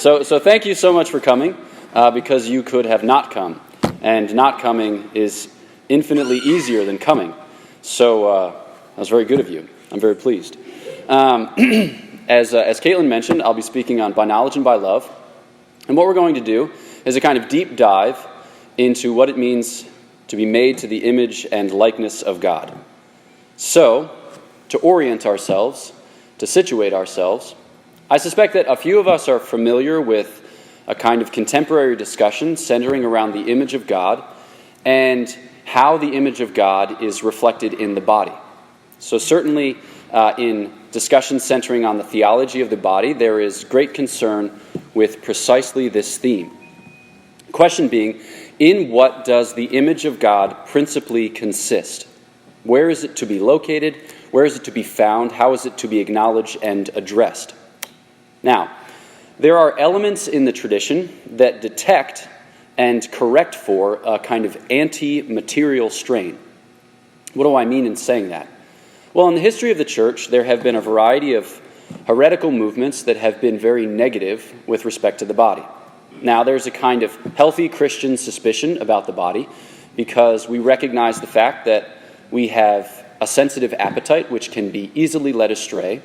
So thank you so much for coming, because you could have not come, and not coming is infinitely easier than coming. So that was very good of you. I'm very pleased. As Caitlin mentioned, I'll be speaking on By Knowledge and By Love. And what we're going to do is a kind of deep dive into what it means to be made to the image and likeness of God. So, to orient ourselves, to situate ourselves, I suspect that a few of us are familiar with a kind of contemporary discussion centering around the image of God and how the image of God is reflected in the body. So certainly in discussions centering on the theology of the body, there is great concern with precisely this theme. The question being, in what does the image of God principally consist? Where is it to be located? Where is it to be found? How is it to be acknowledged and addressed? Now, there are elements in the tradition that detect and correct for a kind of anti-material strain. What do I mean in saying that? Well, in the history of the church, there have been a variety of heretical movements that have been very negative with respect to the body. Now, there's a kind of healthy Christian suspicion about the body because we recognize the fact that we have a sensitive appetite which can be easily led astray.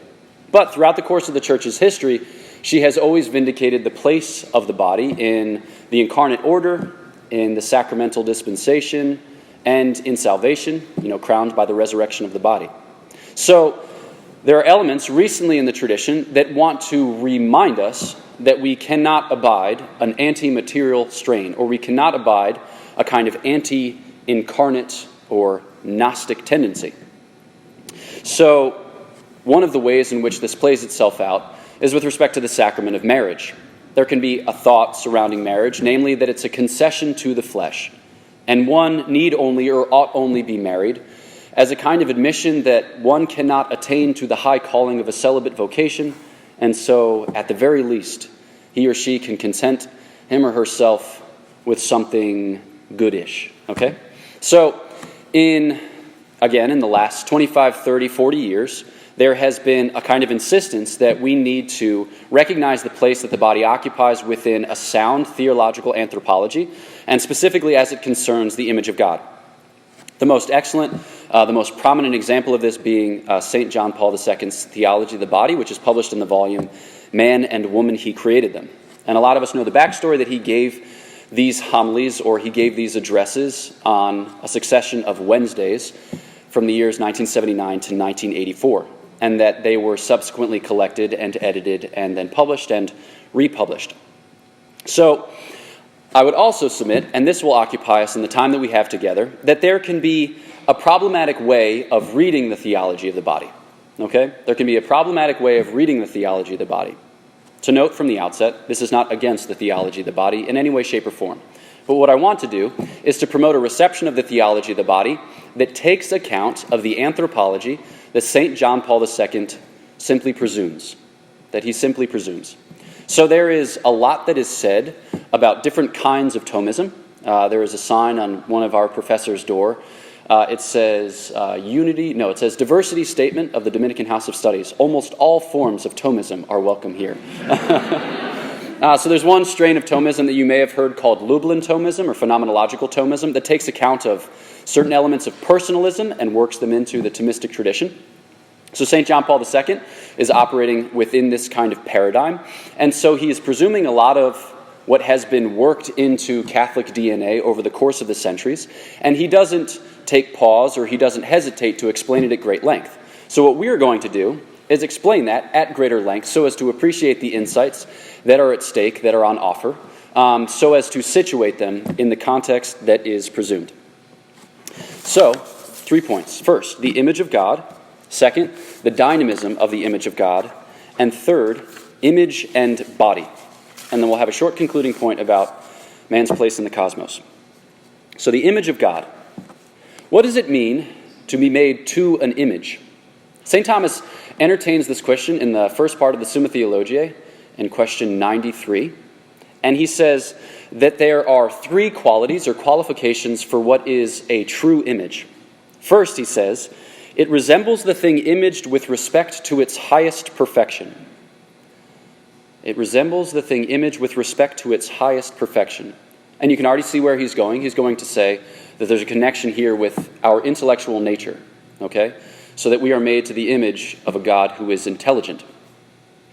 But throughout the course of the church's history, she has always vindicated the place of the body in the incarnate order, in the sacramental dispensation, and in salvation, crowned by the resurrection of the body. So there are elements recently in the tradition that want to remind us that we cannot abide an anti-material strain, or we cannot abide a kind of anti-incarnate or Gnostic tendency. So one of the ways in which this plays itself out is with respect to the sacrament of marriage. There can be a thought surrounding marriage, namely that it's a concession to the flesh, and one need only or ought only be married as a kind of admission that one cannot attain to the high calling of a celibate vocation, and so, at the very least, he or she can content him or herself with something goodish, okay? So, in the last 25, 30, 40 years, there has been a kind of insistence that we need to recognize the place that the body occupies within a sound theological anthropology, and specifically as it concerns the image of God. The most excellent, the most prominent example of this being St. John Paul II's Theology of the Body, which is published in the volume Man and Woman, He Created Them. And a lot of us know the backstory that he gave these homilies, or he gave these addresses on a succession of Wednesdays from the years 1979 to 1984, and that they were subsequently collected and edited and then published and republished. So I would also submit, and this will occupy us in the time that we have together, that there can be a problematic way of reading the theology of the body. Okay? There can be a problematic way of reading the theology of the body. To note from the outset, this is not against the theology of the body in any way, shape, or form. But what I want to do is to promote a reception of the theology of the body that takes account of the anthropology that St. John Paul II simply presumes. That he simply presumes. So there is a lot that is said about different kinds of Thomism. There is a sign on one of our professors' door. It says it says diversity statement of the Dominican House of Studies. Almost all forms of Thomism are welcome here. So there's one strain of Thomism that you may have heard called Lublin Thomism or phenomenological Thomism that takes account of certain elements of personalism and works them into the Thomistic tradition. So St. John Paul II is operating within this kind of paradigm, and so he is presuming a lot of what has been worked into Catholic DNA over the course of the centuries, and he doesn't take pause or he doesn't hesitate to explain it at great length. So what we are going to do is explain that at greater length so as to appreciate the insights that are at stake, that are on offer, so as to situate them in the context that is presumed. So, 3 points. First, the image of God. Second, the dynamism of the image of God. And third, image and body. And then we'll have a short concluding point about man's place in the cosmos. So the image of God. What does it mean to be made to an image? St. Thomas entertains this question in the first part of the Summa Theologiae, in question 93. And he says that there are 3 qualities or qualifications for what is a true image. First, he says, it resembles the thing imaged with respect to its highest perfection. It resembles the thing image with respect to its highest perfection. And you can already see where he's going. He's going to say that there's a connection here with our intellectual nature, okay? So that we are made to the image of a God who is intelligent.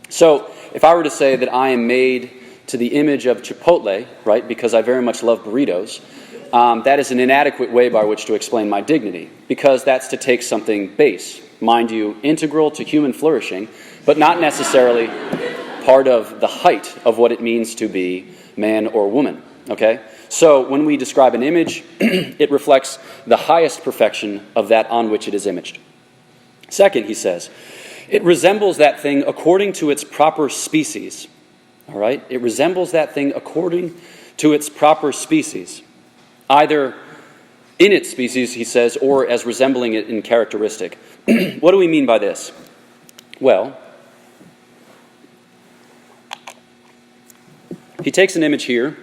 So if I were to say that I am made to the image of Chipotle, right, because I very much love burritos, that is an inadequate way by which to explain my dignity, because that's to take something base, mind you, integral to human flourishing, but not necessarily part of the height of what it means to be man or woman. Okay? So when we describe an image, it reflects the highest perfection of that on which it is imaged. Second, he says, it resembles that thing according to its proper species. All right? It resembles that thing according to its proper species. Either in its species, he says, or as resembling it in characteristic. What do we mean by this? Well, he takes an image here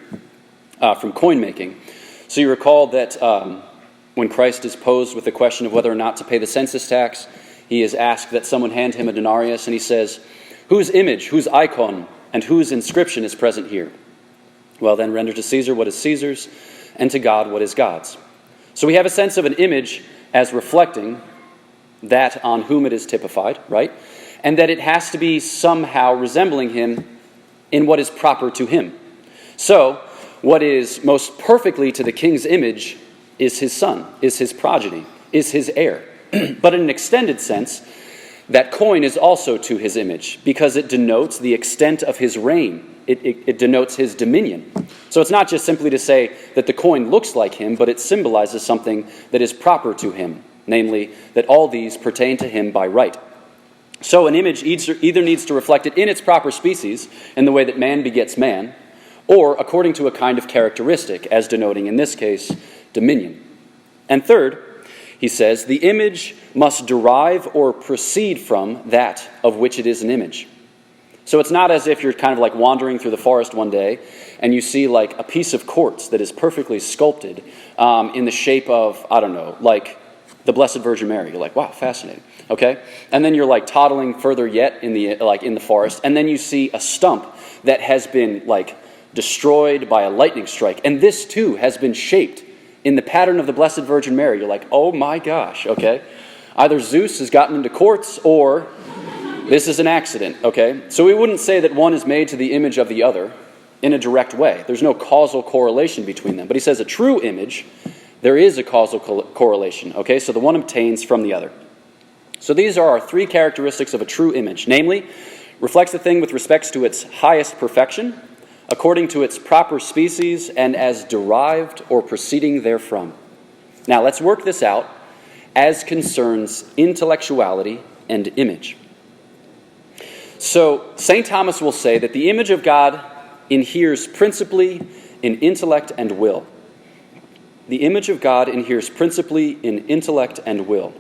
from coin making. So you recall that when Christ is posed with the question of whether or not to pay the census tax, he is asked that someone hand him a denarius, and he says, whose image, whose icon, and whose inscription is present here? Well, then render to Caesar what is Caesar's, and to God what is God's. So we have a sense of an image as reflecting that on whom it is typified, right? And that it has to be somehow resembling him in what is proper to him. So, what is most perfectly to the king's image is his son, is his progeny, is his heir. But in an extended sense, that coin is also to his image because it denotes the extent of his reign. It denotes his dominion. So it's not just simply to say that the coin looks like him, but it symbolizes something that is proper to him, namely that all these pertain to him by right. So an image either needs to reflect it in its proper species, in the way that man begets man, or according to a kind of characteristic, as denoting, in this case, dominion. And third, he says, the image must derive or proceed from that of which it is an image. So it's not as if you're kind of like wandering through the forest one day and you see like a piece of quartz that is perfectly sculpted in the shape of, I don't know, like the Blessed Virgin Mary. You're like, wow, fascinating. Okay? And then you're like toddling further yet in the forest, and then you see a stump that has been like destroyed by a lightning strike. And this too has been shaped in the pattern of the Blessed Virgin Mary. You're like, oh my gosh, okay? Either Zeus has gotten into quartz or this is an accident, okay? So we wouldn't say that one is made to the image of the other in a direct way. There's no causal correlation between them. But he says a true image, there is a causal correlation, okay? So the one obtains from the other. So these are our three characteristics of a true image. Namely, reflects the thing with respects to its highest perfection, according to its proper species, and as derived or proceeding therefrom. Now let's work this out as concerns intellectuality and image. So St. Thomas will say that the image of God inheres principally in intellect and will. The image of God inheres principally in intellect and will,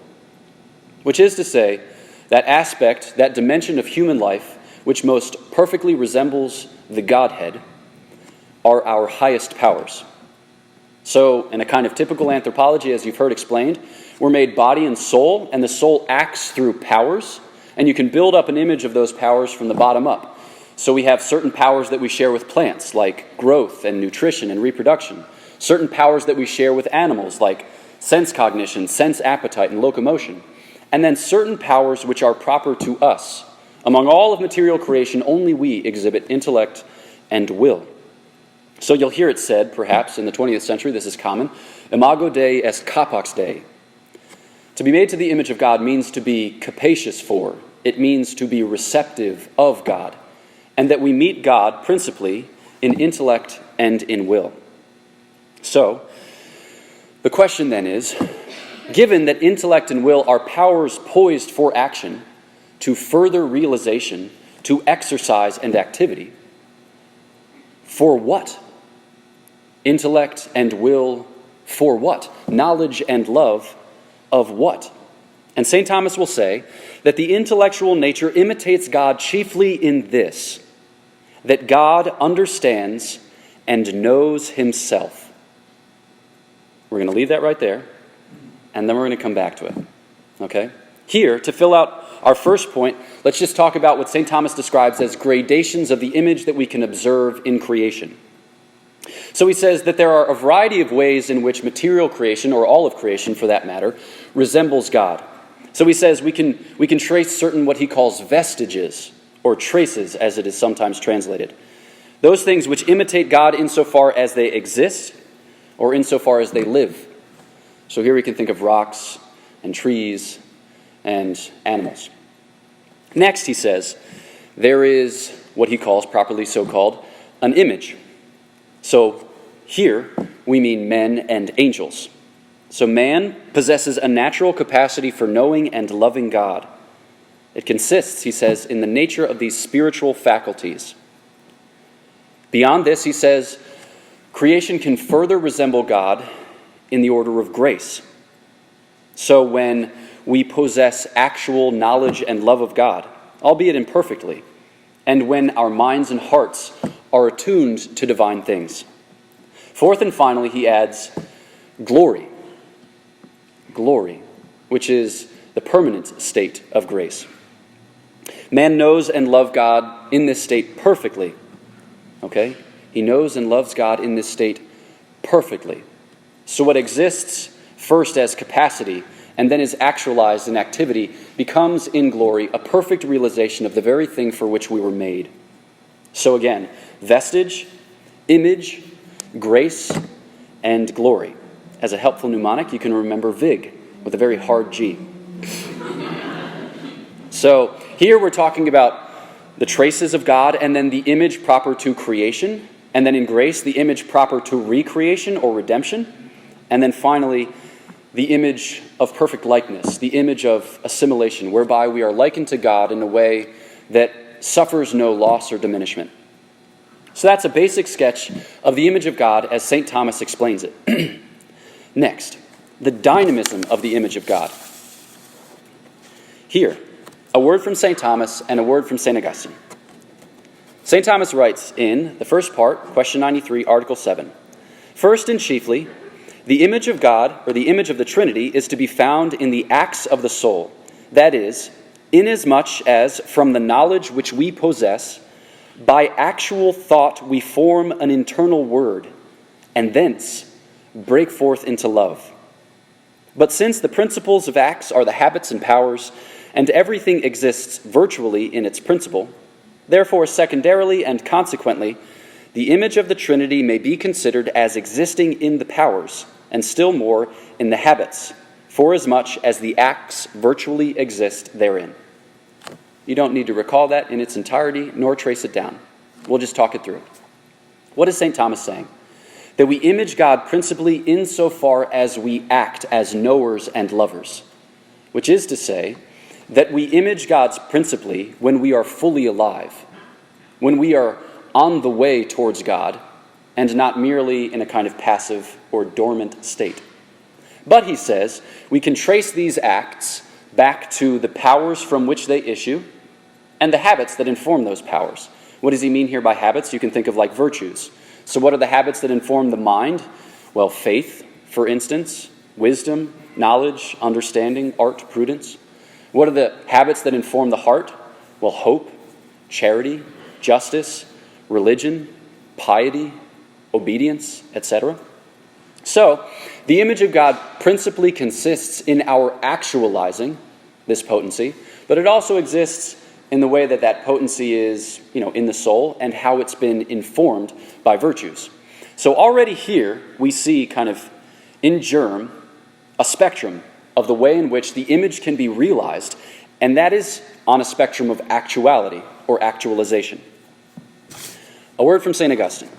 which is to say, that aspect, that dimension of human life, which most perfectly resembles the Godhead, are our highest powers. So, in a kind of typical anthropology, as you've heard explained, we're made body and soul, and the soul acts through powers, and you can build up an image of those powers from the bottom up. So we have certain powers that we share with plants, like growth and nutrition and reproduction. Certain powers that we share with animals, like sense cognition, sense appetite, and locomotion. And then certain powers which are proper to us. Among all of material creation, only we exhibit intellect and will. So you'll hear it said, perhaps, in the 20th century, this is common, imago Dei est capax Dei. To be made to the image of God means to be capacious for. It means to be receptive of God. And that we meet God principally in intellect and in will. So, the question then is, given that intellect and will are powers poised for action, to further realization, to exercise and activity, for what? Intellect and will for what? Knowledge and love of what? And St. Thomas will say that the intellectual nature imitates God chiefly in this, that God understands and knows himself. We're going to leave that right there, and then we're going to come back to it. Okay? Here, to fill out our first point, let's just talk about what St. Thomas describes as gradations of the image that we can observe in creation. So he says that there are a variety of ways in which material creation, or all of creation for that matter, resembles God. So he says we can trace certain what he calls vestiges, or traces as it is sometimes translated. Those things which imitate God insofar as they exist, or insofar as they live. So here we can think of rocks and trees and animals. Next, he says, there is what he calls, properly so called, an image. So here we mean men and angels. So man possesses a natural capacity for knowing and loving God. It consists, he says, in the nature of these spiritual faculties. Beyond this, he says, creation can further resemble God in the order of grace. So when we possess actual knowledge and love of God, albeit imperfectly, and when our minds and hearts are attuned to divine things. Fourth and finally, he adds glory. Glory, which is the permanent state of grace. Man knows and loves God in this state perfectly. Okay? He knows and loves God in this state perfectly. So what exists first as capacity and then is actualized in activity becomes in glory a perfect realization of the very thing for which we were made. So again, vestige, image, grace, and glory. As a helpful mnemonic, you can remember VIG with a very hard G. So here we're talking about the traces of God, and then the image proper to creation, and then in grace, the image proper to recreation or redemption, and then finally, the image of perfect likeness, the image of assimilation, whereby we are likened to God in a way that suffers no loss or diminishment. So that's a basic sketch of the image of God as St. Thomas explains it. Next, the dynamism of the image of God. Here, a word from St. Thomas and a word from St. Augustine. St. Thomas writes in the first part, question 93, article 7, first and chiefly, the image of God, or the image of the Trinity, is to be found in the acts of the soul. That is, inasmuch as from the knowledge which we possess, by actual thought we form an internal word, and thence break forth into love. But since the principles of acts are the habits and powers, and everything exists virtually in its principle, therefore secondarily and consequently, the image of the Trinity may be considered as existing in the powers, and still more in the habits, forasmuch as the acts virtually exist therein. You don't need to recall that in its entirety, nor trace it down. We'll just talk it through. What is St. Thomas saying? That we image God principally insofar as we act as knowers and lovers, which is to say, that we image God principally when we are fully alive, when we are on the way towards God, and not merely in a kind of passive or dormant state. But, he says, we can trace these acts back to the powers from which they issue and the habits that inform those powers. What does he mean here by habits? You can think of like virtues. So what are the habits that inform the mind? Well, faith, for instance, wisdom, knowledge, understanding, art, prudence. What are the habits that inform the heart? Well, hope, charity, justice, religion, piety, obedience, etc. So, the image of God principally consists in our actualizing this potency, but it also exists in the way that that potency is, in the soul and how it's been informed by virtues. So already here we see kind of in germ a spectrum of the way in which the image can be realized, and that is on a spectrum of actuality or actualization. A word from St. Augustine.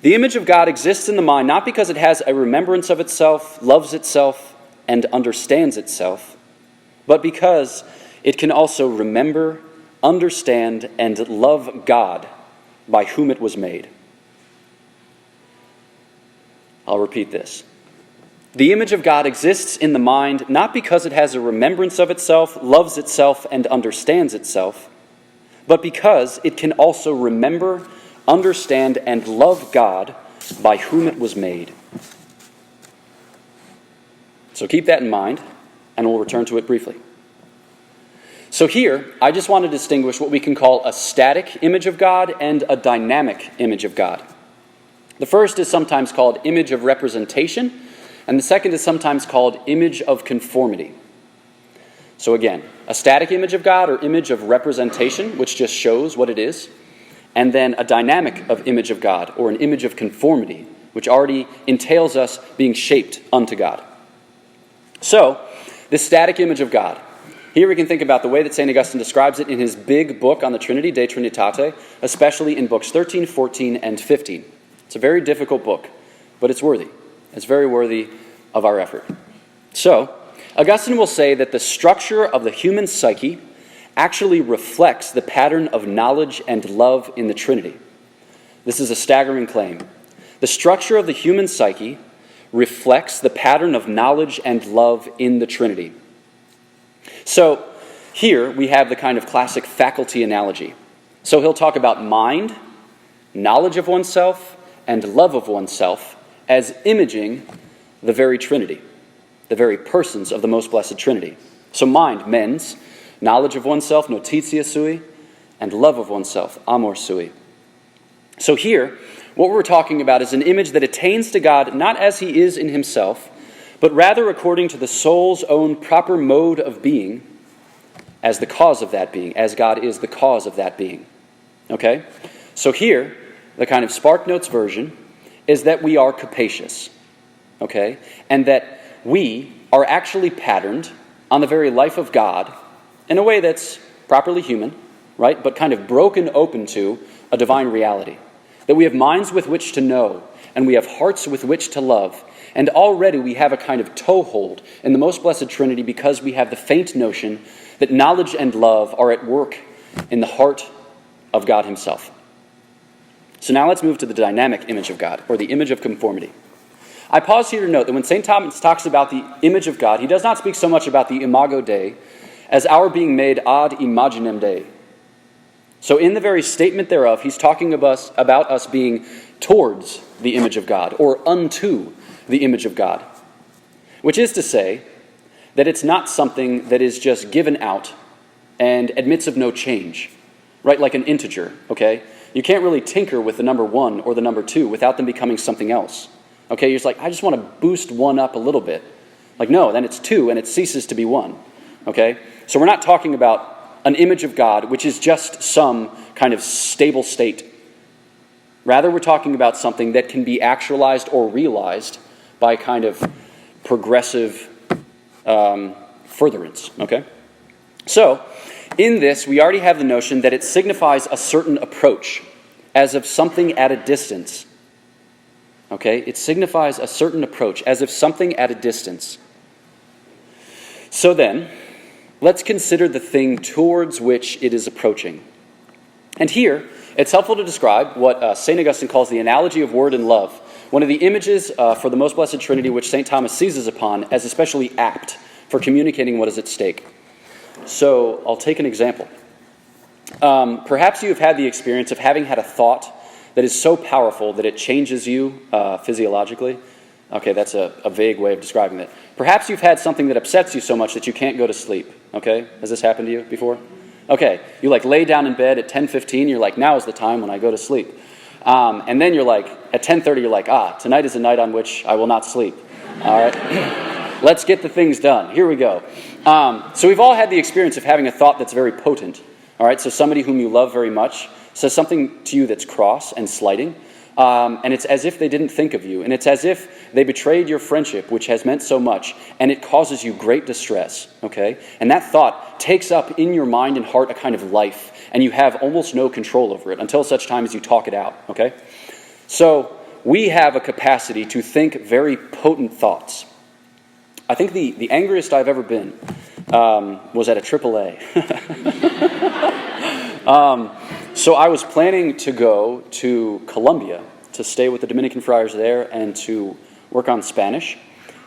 The image of God exists in the mind not because it has a remembrance of itself, loves itself, and understands itself, but because it can also remember, understand, and love God by whom it was made. I'll repeat this. The image of God exists in the mind not because it has a remembrance of itself, loves itself, and understands itself, but because it can also remember, understand, and love God by whom it was made. So keep that in mind, and we'll return to it briefly. So here, I just want to distinguish what we can call a static image of God and a dynamic image of God. The first is sometimes called image of representation, and the second is sometimes called image of conformity. So again, a static image of God or image of representation, which just shows what it is, and then a dynamic of image of God or an image of conformity, which already entails us being shaped unto God. So, this static image of God. Here we can think about the way that St. Augustine describes it in his big book on the Trinity, De Trinitate, especially in books 13, 14, and 15. It's a very difficult book, but it's worthy. It's very worthy of our effort. So, Augustine will say that the structure of the human psyche actually reflects the pattern of knowledge and love in the Trinity. This is a staggering claim. The structure of the human psyche reflects the pattern of knowledge and love in the Trinity. So here we have the kind of classic faculty analogy. So he'll talk about mind, knowledge of oneself, and love of oneself as imaging the very Trinity, the very persons of the most blessed Trinity. So mind, mens, knowledge of oneself, notitia sui, and love of oneself, amor sui. So here, what we're talking about is an image that attains to God not as he is in himself, but rather according to the soul's own proper mode of being, as the cause of that being, as God is the cause of that being. Okay? So here, the kind of Spark Notes version is that we are capacious. Okay? And that we are actually patterned on the very life of God in a way that's properly human, right? But kind of broken open to a divine reality. That we have minds with which to know, and we have hearts with which to love. And already we have a kind of toehold in the most blessed Trinity because we have the faint notion that knowledge and love are at work in the heart of God himself. So now let's move to the dynamic image of God, or the image of conformity. I pause here to note that when St. Thomas talks about the image of God, he does not speak so much about the imago Dei as our being made ad imaginem Dei. So in the very statement thereof, he's talking about us being towards the image of God, or unto the image of God. Which is to say that it's not something that is just given out and admits of no change, right? Like an integer, okay? You can't really tinker with the number 1 or the number 2 without them becoming something else. Okay, you're just like, I just want to boost 1 up a little bit. Like, no, then it's 2 and it ceases to be 1. Okay? So we're not talking about an image of God which is just some kind of stable state. Rather, we're talking about something that can be actualized or realized by kind of progressive furtherance. Okay? So, in this, we already have the notion that it signifies a certain approach, as of something at a distance. Okay? It signifies a certain approach, as of something at a distance. So then, let's consider the thing towards which it is approaching. And here, it's helpful to describe what St. Augustine calls the analogy of word and love, one of the images for the most blessed Trinity which St. Thomas seizes upon as especially apt for communicating what is at stake. So, I'll take an example. Perhaps you have had the experience of having had a thought that is so powerful that it changes you physiologically. Okay, that's a vague way of describing it. Perhaps you've had something that upsets you so much that you can't go to sleep. Okay, has this happened to you before? Okay, you like lay down in bed at 10:15, you're like, now is the time when I go to sleep. And then you're like, at 10:30, you're like, tonight is a night on which I will not sleep. All right, let's get the things done. Here we go. So we've all had the experience of having a thought that's very potent. All right, so somebody whom you love very much says something to you that's cross and slighting, and it's as if they didn't think of you, and it's as if they betrayed your friendship, which has meant so much, and it causes you great distress, okay? And that thought takes up in your mind and heart a kind of life, and you have almost no control over it until such time as you talk it out, okay? So we have a capacity to think very potent thoughts. I think the angriest I've ever been was at a AAA. So I was planning to go to Colombia to stay with the Dominican friars there and to work on Spanish.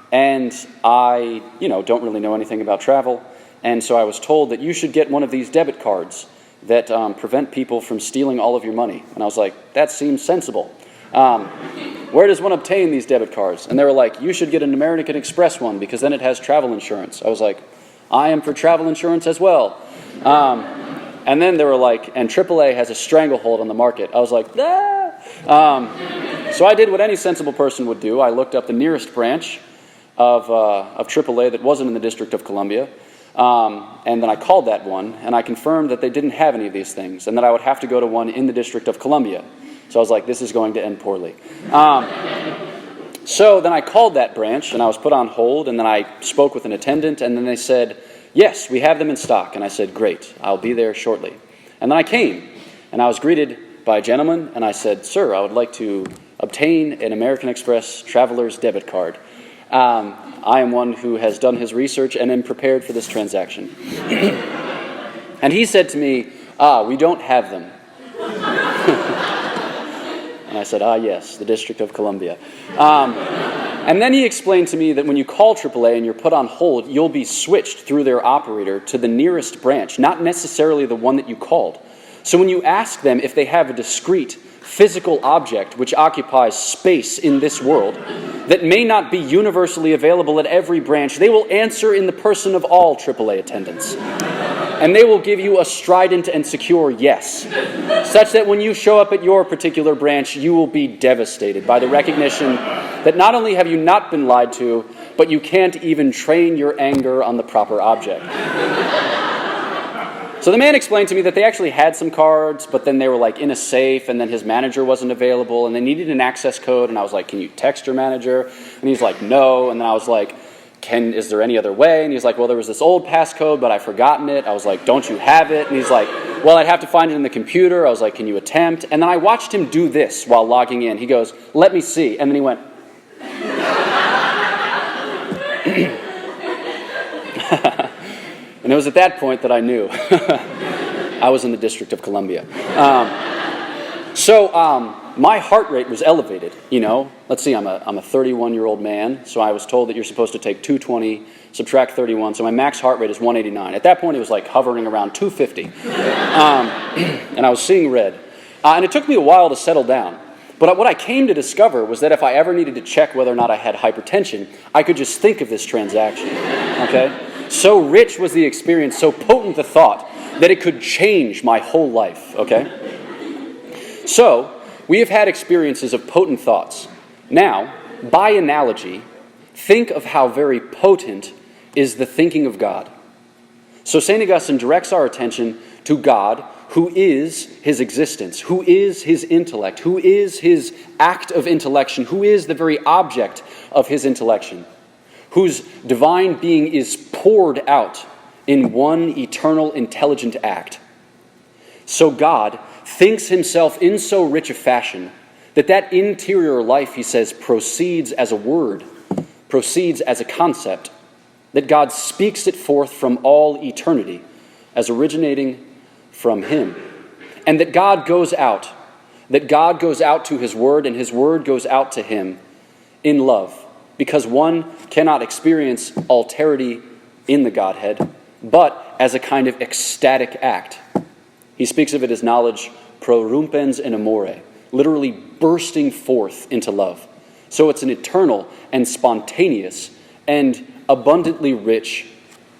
And I, don't really know anything about travel. And so I was told that you should get one of these debit cards that prevent people from stealing all of your money. And I was like, that seems sensible. Where does one obtain these debit cards? And they were like, you should get an American Express one because then it has travel insurance. I was like, I am for travel insurance as well. And then they were like, and AAA has a stranglehold on the market. I was like, ah! So I did what any sensible person would do. I looked up the nearest branch of AAA that wasn't in the District of Columbia. And then I called that one, and I confirmed that they didn't have any of these things, and that I would have to go to one in the District of Columbia. So I was like, this is going to end poorly. So then I called that branch, and I was put on hold, and then I spoke with an attendant, and then they said, yes, we have them in stock. And I said, great, I'll be there shortly. And then I came, and I was greeted by a gentleman, and I said, sir, I would like to obtain an American Express traveler's debit card. I am one who has done his research and am prepared for this transaction. And he said to me, we don't have them. And I said, yes, the District of Columbia. And then he explained to me that when you call AAA and you're put on hold, you'll be switched through their operator to the nearest branch, not necessarily the one that you called. So when you ask them if they have a discrete physical object which occupies space in this world that may not be universally available at every branch, they will answer in the person of all AAA attendants. And they will give you a strident and secure yes, such that when you show up at your particular branch, you will be devastated by the recognition that not only have you not been lied to, but you can't even train your anger on the proper object. So the man explained to me that they actually had some cards, but then they were like in a safe, and then his manager wasn't available, and they needed an access code, and I was like, can you text your manager? And he's like, no. And then I was like, is there any other way? And he's like, well, there was this old passcode, but I've forgotten it. I was like, don't you have it? And he's like, well, I'd have to find it in the computer. I was like, can you attempt? And then I watched him do this while logging in. He goes, let me see. And then he went, and it was at that point that I knew I was in the District of Columbia. So my heart rate was elevated, you know. Let's see, I'm a 31-year-old man, so I was told that you're supposed to take 220, subtract 31, so my max heart rate is 189. At that point, it was like hovering around 250. And I was seeing red. And it took me a while to settle down. But what I came to discover was that if I ever needed to check whether or not I had hypertension, I could just think of this transaction, okay? So rich was the experience, so potent the thought, that it could change my whole life, okay? So, we have had experiences of potent thoughts. Now, by analogy, think of how very potent is the thinking of God. So St. Augustine directs our attention to God, who is his existence, who is his intellect, who is his act of intellection, who is the very object of his intellection, whose divine being is poured out in one eternal intelligent act. So God thinks himself in so rich a fashion that interior life, he says, proceeds as a word, proceeds as a concept, that God speaks it forth from all eternity as originating from him, and that God goes out to his word, and his word goes out to him in love, because one cannot experience alterity in the Godhead, but as a kind of ecstatic act. He speaks of it as knowledge prorumpens in amore, literally bursting forth into love. So it's an eternal and spontaneous and abundantly rich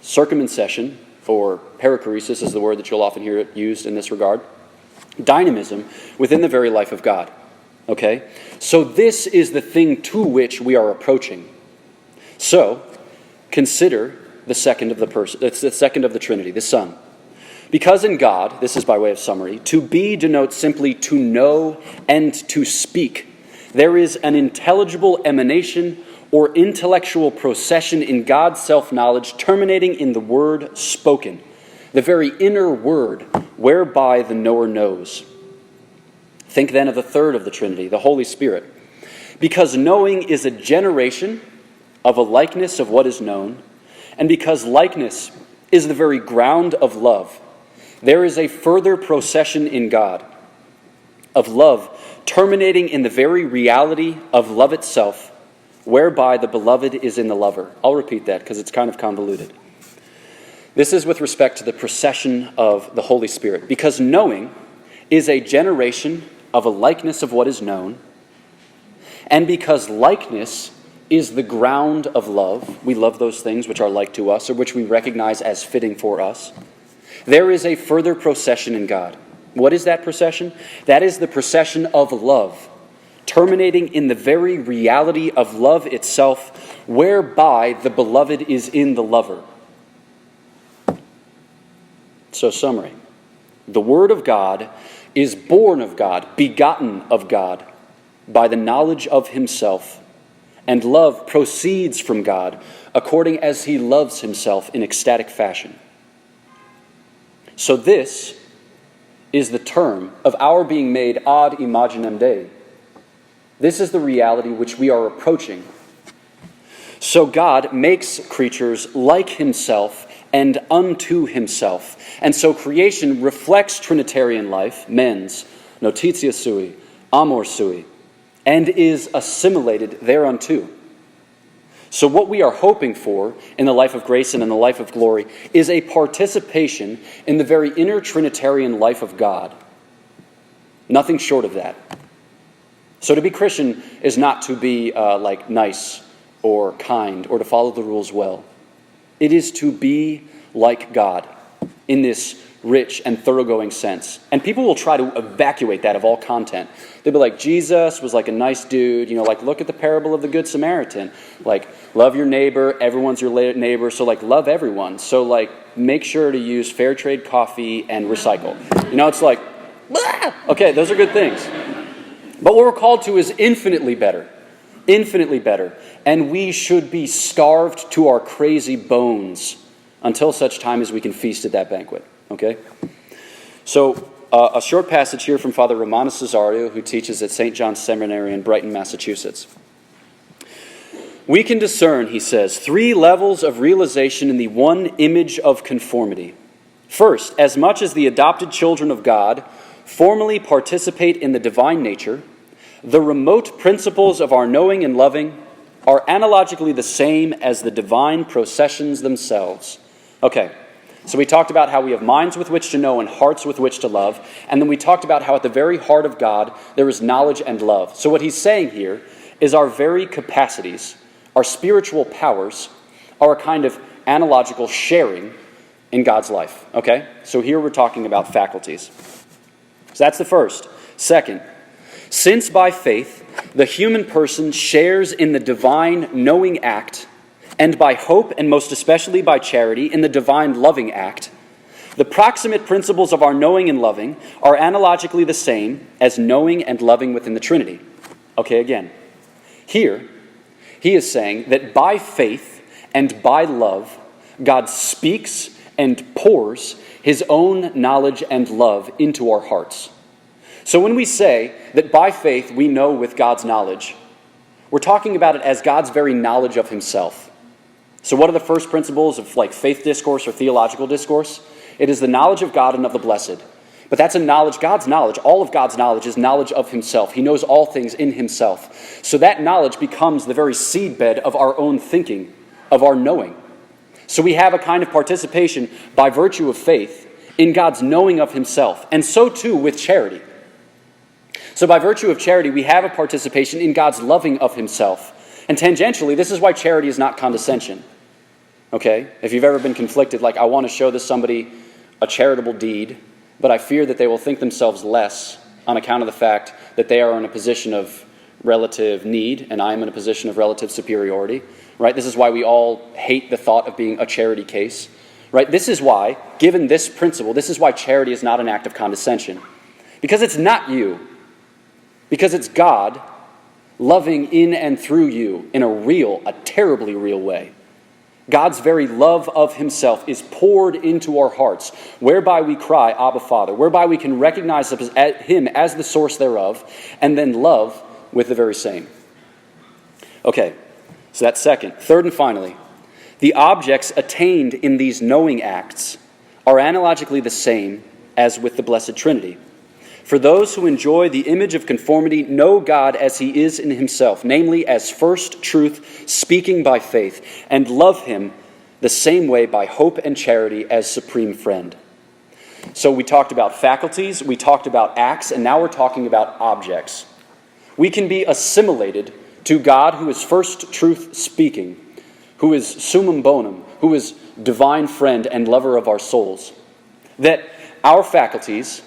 circumcision, or perichoresis is the word that you'll often hear it used in this regard, dynamism within the very life of God. Okay? So this is the thing to which we are approaching. So, consider the second of the Trinity, the Son. Because in God, this is by way of summary, to be denotes simply to know and to speak. There is an intelligible emanation or intellectual procession in God's self-knowledge terminating in the word spoken, the very inner word whereby the knower knows. Think then of the third of the Trinity, the Holy Spirit. Because knowing is a generation of a likeness of what is known, and because likeness is the very ground of love, there is a further procession in God of love terminating in the very reality of love itself, whereby the beloved is in the lover. I'll repeat that because it's kind of convoluted. This is with respect to the procession of the Holy Spirit. Because knowing is a generation of a likeness of what is known, and because likeness is the ground of love, we love those things which are like to us or which we recognize as fitting for us, there is a further procession in God. What is that procession? That is the procession of love, terminating in the very reality of love itself, whereby the beloved is in the lover. So, summary. The Word of God is born of God, begotten of God, by the knowledge of himself, and love proceeds from God, according as he loves himself in ecstatic fashion. So this is the term of our being made ad imaginem Dei. This is the reality which we are approaching. So God makes creatures like himself and unto himself. And so creation reflects Trinitarian life, mens, notitia sui, amor sui, and is assimilated thereunto. So what we are hoping for in the life of grace and in the life of glory is a participation in the very inner Trinitarian life of God. Nothing short of that. So to be Christian is not to be nice or kind or to follow the rules well. It is to be like God in this rich and thoroughgoing sense. And people will try to evacuate that of all content. They'll be like, Jesus was like a nice dude, look at the parable of the Good Samaritan. Love your neighbor, everyone's your neighbor, so love everyone. So make sure to use fair trade coffee and recycle. It's like, blah! Okay, those are good things. But what we're called to is infinitely better. Infinitely better. And we should be starved to our crazy bones until such time as we can feast at that banquet. Okay? So, a short passage here from Father Romano Cesario, who teaches at St. John's Seminary in Brighton, Massachusetts. We can discern, he says, 3 levels of realization in the one image of conformity. First, as much as the adopted children of God formally participate in the divine nature, the remote principles of our knowing and loving are analogically the same as the divine processions themselves. Okay, so we talked about how we have minds with which to know and hearts with which to love, and then we talked about how at the very heart of God there is knowledge and love. So what he's saying here is our very capacities, our spiritual powers, are a kind of analogical sharing in God's life. Okay, so here we're talking about faculties. So that's the first. Second, since by faith the human person shares in the divine knowing act, and by hope, and most especially by charity, in the divine loving act, the proximate principles of our knowing and loving are analogically the same as knowing and loving within the Trinity. Okay, again, here he is saying that by faith and by love, God speaks and pours his own knowledge and love into our hearts. So when we say that by faith we know with God's knowledge, we're talking about it as God's very knowledge of himself. So what are the first principles of faith discourse or theological discourse? It is the knowledge of God and of the blessed. But that's a knowledge, God's knowledge, all of God's knowledge is knowledge of himself. He knows all things in himself. So that knowledge becomes the very seedbed of our own thinking, of our knowing. So we have a kind of participation by virtue of faith in God's knowing of himself. And so too with charity. So by virtue of charity, we have a participation in God's loving of himself. And tangentially, this is why charity is not condescension. Okay? If you've ever been conflicted, I want to show this somebody a charitable deed, but I fear that they will think themselves less on account of the fact that they are in a position of relative need, and I am in a position of relative superiority. Right? This is why we all hate the thought of being a charity case. Right? This is why, given this principle, this is why charity is not an act of condescension. Because it's not you. Because it's God loving in and through you in a terribly real way. God's very love of himself is poured into our hearts, whereby we cry, Abba, Father, whereby we can recognize him as the source thereof, and then love with the very same. Okay, so that's second. Third and finally, the objects attained in these knowing acts are analogically the same as with the Blessed Trinity. For those who enjoy the image of conformity know God as he is in himself, namely as first truth, speaking by faith, and love him the same way by hope and charity as supreme friend. So we talked about faculties, we talked about acts, and now we're talking about objects. We can be assimilated to God who is first truth speaking, who is summum bonum, who is divine friend and lover of our souls. that our faculties,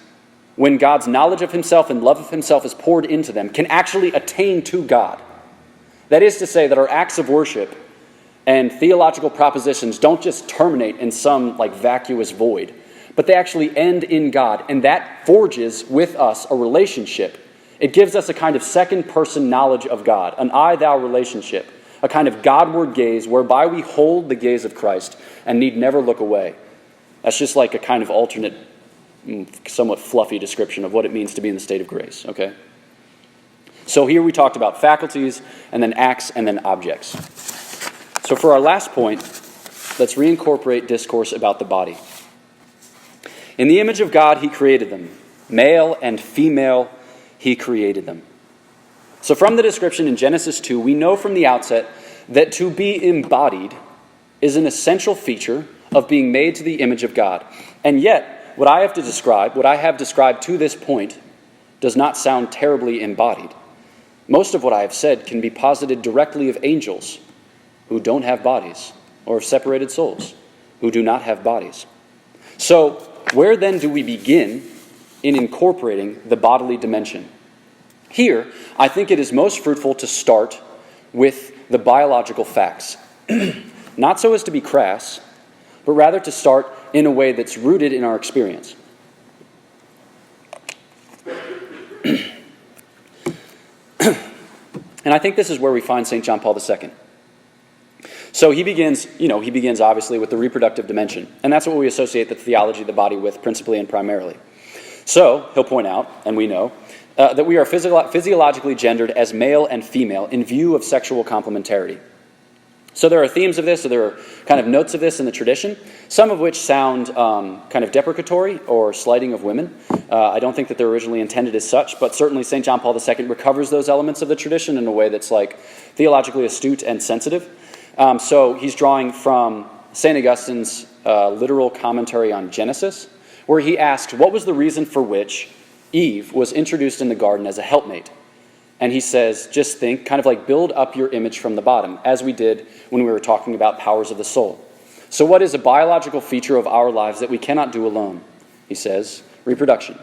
when God's knowledge of himself and love of himself is poured into them, can actually attain to God. That is to say that our acts of worship and theological propositions don't just terminate in some vacuous void, but they actually end in God, and that forges with us a relationship. It gives us a kind of second-person knowledge of God, an I-thou relationship, a kind of Godward gaze whereby we hold the gaze of Christ and need never look away. That's just like a kind of alternate, somewhat fluffy description of what it means to be in the state of grace, okay? So here we talked about faculties, and then acts, and then objects. So for our last point, let's reincorporate discourse about the body. In the image of God, he created them. Male and female, he created them. So from the description in Genesis 2, we know from the outset that to be embodied is an essential feature of being made to the image of God. And yet, what I have described to this point, does not sound terribly embodied. Most of what I have said can be posited directly of angels who don't have bodies, or of separated souls who do not have bodies. So, where then do we begin in incorporating the bodily dimension? Here, I think it is most fruitful to start with the biological facts. Not so as to be crass, but rather to start in a way that's rooted in our experience. And I think this is where we find St. John Paul II. So he begins obviously with the reproductive dimension. And that's what we associate the theology of the body with principally and primarily. So he'll point out, and we know, that we are physiologically gendered as male and female in view of sexual complementarity. So there are themes of this, so there are kind of notes of this in the tradition, some of which sound kind of deprecatory or slighting of women. I don't think that they're originally intended as such, but certainly St. John Paul II recovers those elements of the tradition in a way that's theologically astute and sensitive. So he's drawing from St. Augustine's literal commentary on Genesis, where he asked, what was the reason for which Eve was introduced in the garden as a helpmate? And he says, just think, kind of build up your image from the bottom, as we did when we were talking about powers of the soul. So what is a biological feature of our lives that we cannot do alone? He says, reproduction.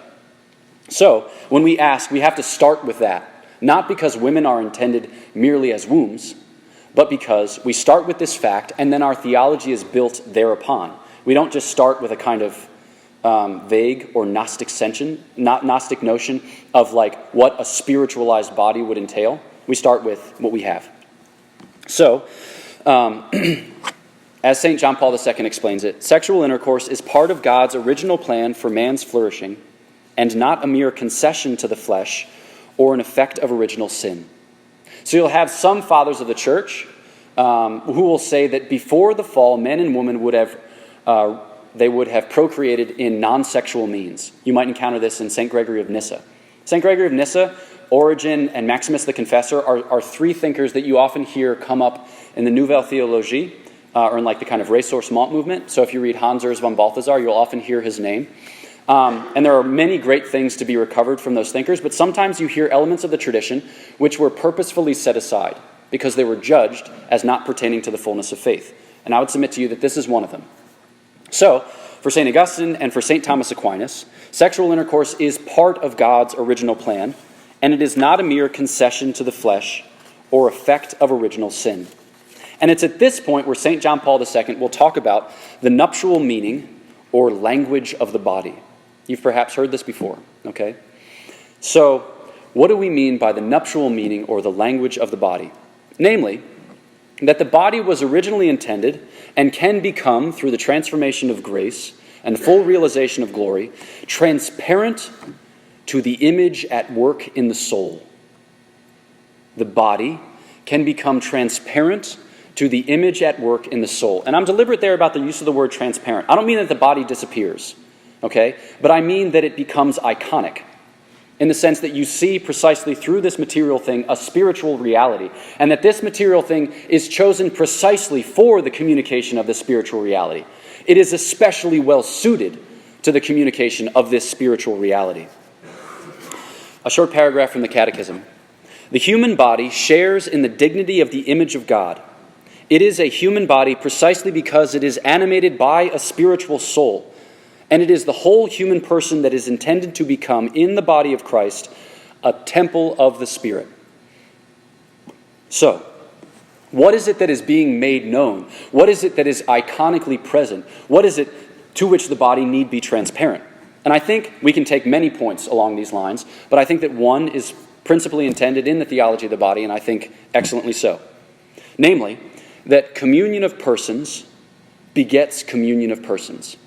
So when we ask, we have to start with that, not because women are intended merely as wombs, but because we start with this fact and then our theology is built thereupon. We don't just start with a kind of vague or Gnostic notion of what a spiritualized body would entail. We start with what we have. So, as St. John Paul II explains it, sexual intercourse is part of God's original plan for man's flourishing and not a mere concession to the flesh or an effect of original sin. So you'll have some fathers of the church who will say that before the fall, men and women would have procreated in non-sexual means. You might encounter this in St. Gregory of Nyssa. St. Gregory of Nyssa, Origen, and Maximus the Confessor are three thinkers that you often hear come up in the Nouvelle Théologie, or in the kind of ressourcement movement. So if you read Hans Urs von Balthasar, you'll often hear his name. And there are many great things to be recovered from those thinkers, but sometimes you hear elements of the tradition which were purposefully set aside because they were judged as not pertaining to the fullness of faith. And I would submit to you that this is one of them. So, for St. Augustine and for St. Thomas Aquinas, sexual intercourse is part of God's original plan, and it is not a mere concession to the flesh or effect of original sin. And it's at this point where St. John Paul II will talk about the nuptial meaning or language of the body. You've perhaps heard this before, okay? So, what do we mean by the nuptial meaning or the language of the body? Namely, that the body was originally intended and can become, through the transformation of grace and full realization of glory, transparent to the image at work in the soul. The body can become transparent to the image at work in the soul. And I'm deliberate there about the use of the word transparent. I don't mean that the body disappears, okay? But I mean that it becomes iconic, in the sense that you see precisely through this material thing a spiritual reality, and that this material thing is chosen precisely for the communication of the spiritual reality. It is especially well suited to the communication of this spiritual reality. A short paragraph from the Catechism. The human body shares in the dignity of the image of God. It is a human body precisely because it is animated by a spiritual soul, And it is the whole human person that is intended to become, in the body of Christ, a temple of the Spirit. So, what is it that is being made known? What is it that is iconically present? What is it to which the body need be transparent? And I think we can take many points along these lines, but I think that one is principally intended in the theology of the body, and I think excellently so. Namely, that communion of persons begets communion of persons.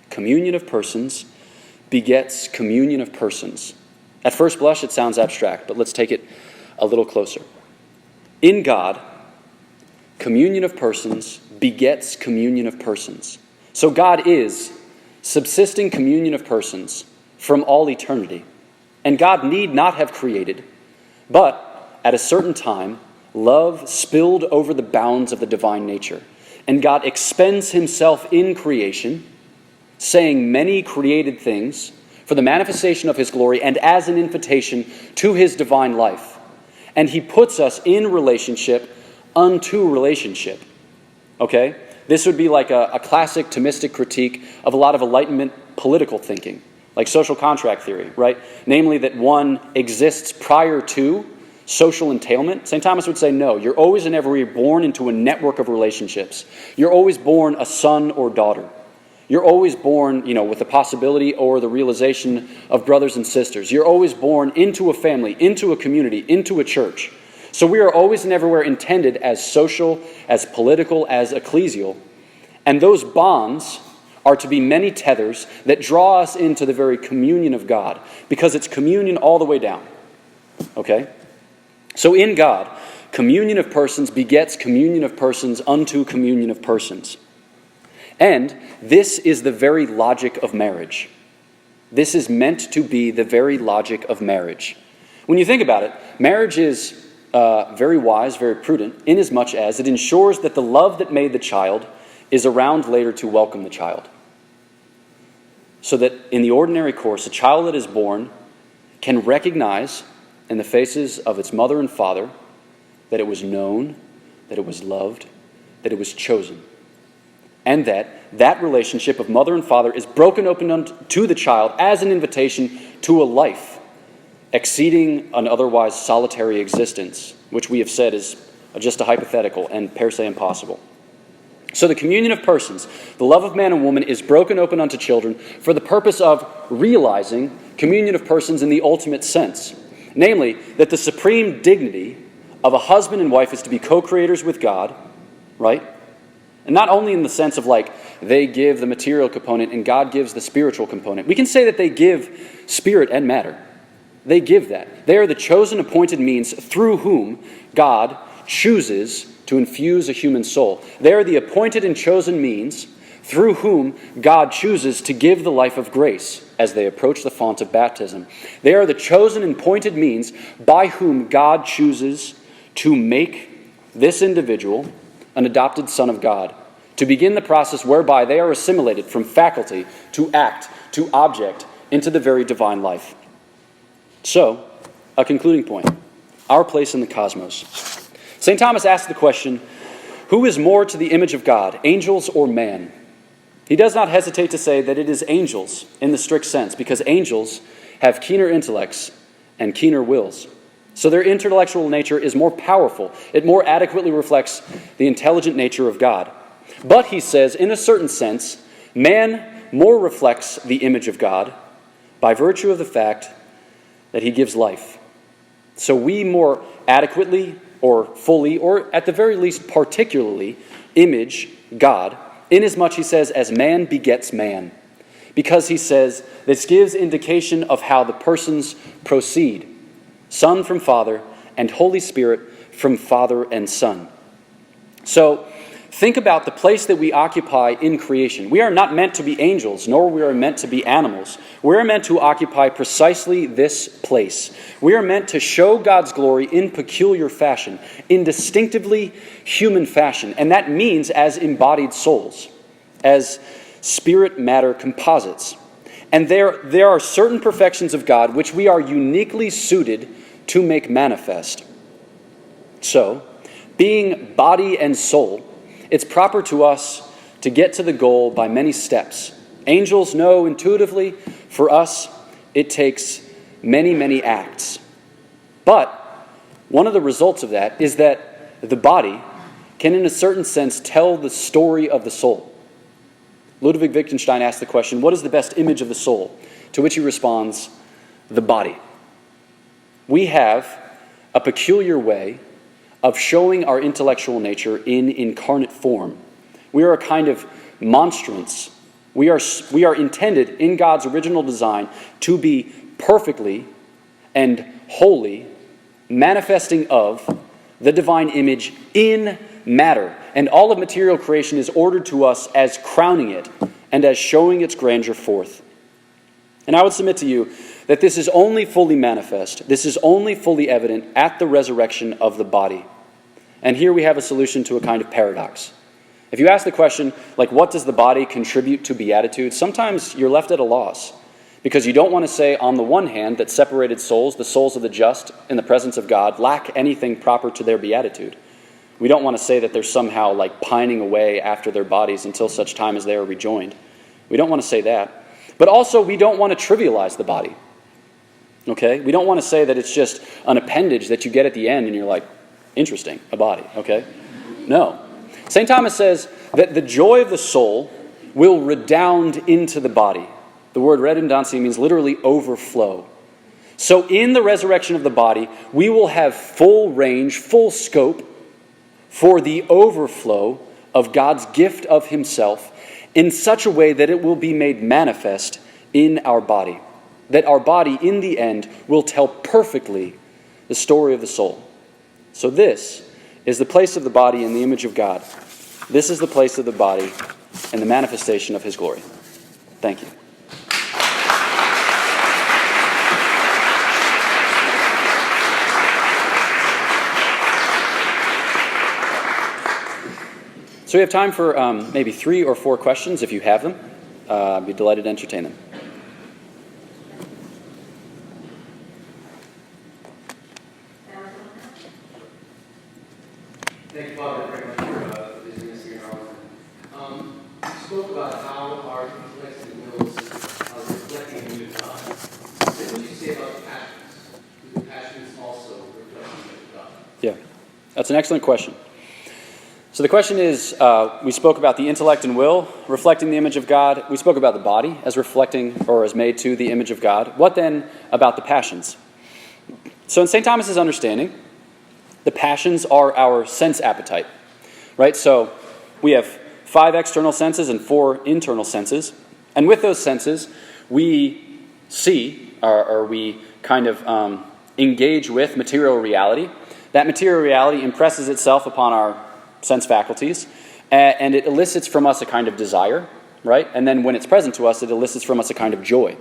Communion of persons begets communion of persons. At first blush, it sounds abstract, but let's take it a little closer. In God, communion of persons begets communion of persons. So God is subsisting communion of persons from all eternity. And God need not have created, but at a certain time, love spilled over the bounds of the divine nature. And God expends himself in creation, saying many created things for the manifestation of his glory and as an invitation to his divine life. And he puts us in relationship unto relationship. Okay? This would be like a classic Thomistic critique of a lot of Enlightenment political thinking, like social contract theory, right? Namely that one exists prior to social entailment. St. Thomas would say, no, you're always and everywhere born into a network of relationships. You're always born a son or daughter. You're always born, with the possibility or the realization of brothers and sisters. You're always born into a family, into a community, into a church. So we are always and everywhere intended as social, as political, as ecclesial. And those bonds are to be many tethers that draw us into the very communion of God, because it's communion all the way down. Okay? So in God, communion of persons begets communion of persons unto communion of persons. And this is the very logic of marriage. This is meant to be the very logic of marriage. When you think about it, marriage is very wise, very prudent, inasmuch as it ensures that the love that made the child is around later to welcome the child. So that in the ordinary course, a child that is born can recognize in the faces of its mother and father that it was known, that it was loved, that it was chosen. And that relationship of mother and father is broken open to the child as an invitation to a life exceeding an otherwise solitary existence, which we have said is just a hypothetical and per se impossible. So the communion of persons, the love of man and woman, is broken open unto children for the purpose of realizing communion of persons in the ultimate sense. Namely, that the supreme dignity of a husband and wife is to be co-creators with God, right? And not only in the sense of they give the material component and God gives the spiritual component. We can say that they give spirit and matter. They give that. They are the chosen appointed means through whom God chooses to infuse a human soul. They are the appointed and chosen means through whom God chooses to give the life of grace as they approach the font of baptism. They are the chosen and appointed means by whom God chooses to make this individual an adopted son of God, to begin the process whereby they are assimilated from faculty to act to object into the very divine life. So, a concluding point, our place in the cosmos. St. Thomas asked the question, who is more to the image of God, angels or man? He does not hesitate to say that it is angels in the strict sense, because angels have keener intellects and keener wills. So their intellectual nature is more powerful. It more adequately reflects the intelligent nature of God. But, he says, in a certain sense, man more reflects the image of God by virtue of the fact that he gives life. So we more adequately or fully, or at the very least particularly, image God, inasmuch, he says, as man begets man. Because, he says, this gives indication of how the persons proceed. Son from Father, and Holy Spirit from Father and Son. So, think about the place that we occupy in creation. We are not meant to be angels, nor we are meant to be animals. We are meant to occupy precisely this place. We are meant to show God's glory in peculiar fashion, in distinctively human fashion. And that means as embodied souls, as spirit-matter composites. And there are certain perfections of God which we are uniquely suited to make manifest. So, being body and soul, it's proper to us to get to the goal by many steps, Angels know intuitively. For us, it takes many, many acts. But one of the results of that is that the body can, in a certain sense, tell the story of the soul. Ludwig Wittgenstein asked the question, what is the best image of the soul? To which he responds, the body. We have a peculiar way of showing our intellectual nature in incarnate form. We are a kind of monstrance. We are intended in God's original design to be perfectly and wholly manifesting of the divine image in matter. And all of material creation is ordered to us as crowning it and as showing its grandeur forth. And I would submit to you that this is only fully manifest, this is only fully evident at the resurrection of the body. And here we have a solution to a kind of paradox. If you ask the question, like, what does the body contribute to beatitude? Sometimes you're left at a loss, because you don't want to say, on the one hand, that separated souls, the souls of the just in the presence of God, lack anything proper to their beatitude. We don't want to say that they're somehow like pining away after their bodies until such time as they are rejoined. We don't want to say that. But also, we don't want to trivialize the body. Okay? We don't want to say that it's just an appendage that you get at the end and you're like, interesting, a body. Okay? No. St. Thomas says that the joy of the soul will redound into the body. The word redundancy means literally overflow. So in the resurrection of the body, we will have full range, full scope for the overflow of God's gift of himself in such a way that it will be made manifest in our body. That our body, in the end, will tell perfectly the story of the soul. So this is the place of the body in the image of God. This is the place of the body in the manifestation of his glory. Thank you. So we have time for maybe 3 or 4 questions if you have them. I'd be delighted to entertain them. Thank you, Father, very much for visiting us here in Arlington. You spoke about how our intellects and wills are reflecting the image of God. What would you say about the passions? Do the passions also reflect the image of God? Yeah, that's an excellent question. So the question is, we spoke about the intellect and will reflecting the image of God. We spoke about the body as reflecting or as made to the image of God. What then about the passions? So in St. Thomas's understanding, the passions are our sense appetite, right? So we have 5 external senses and 4 internal senses. And with those senses, we see, or we kind of engage with material reality. That material reality impresses itself upon our sense faculties, and it elicits from us a kind of desire, right? And then when it's present to us, it elicits from us a kind of joy.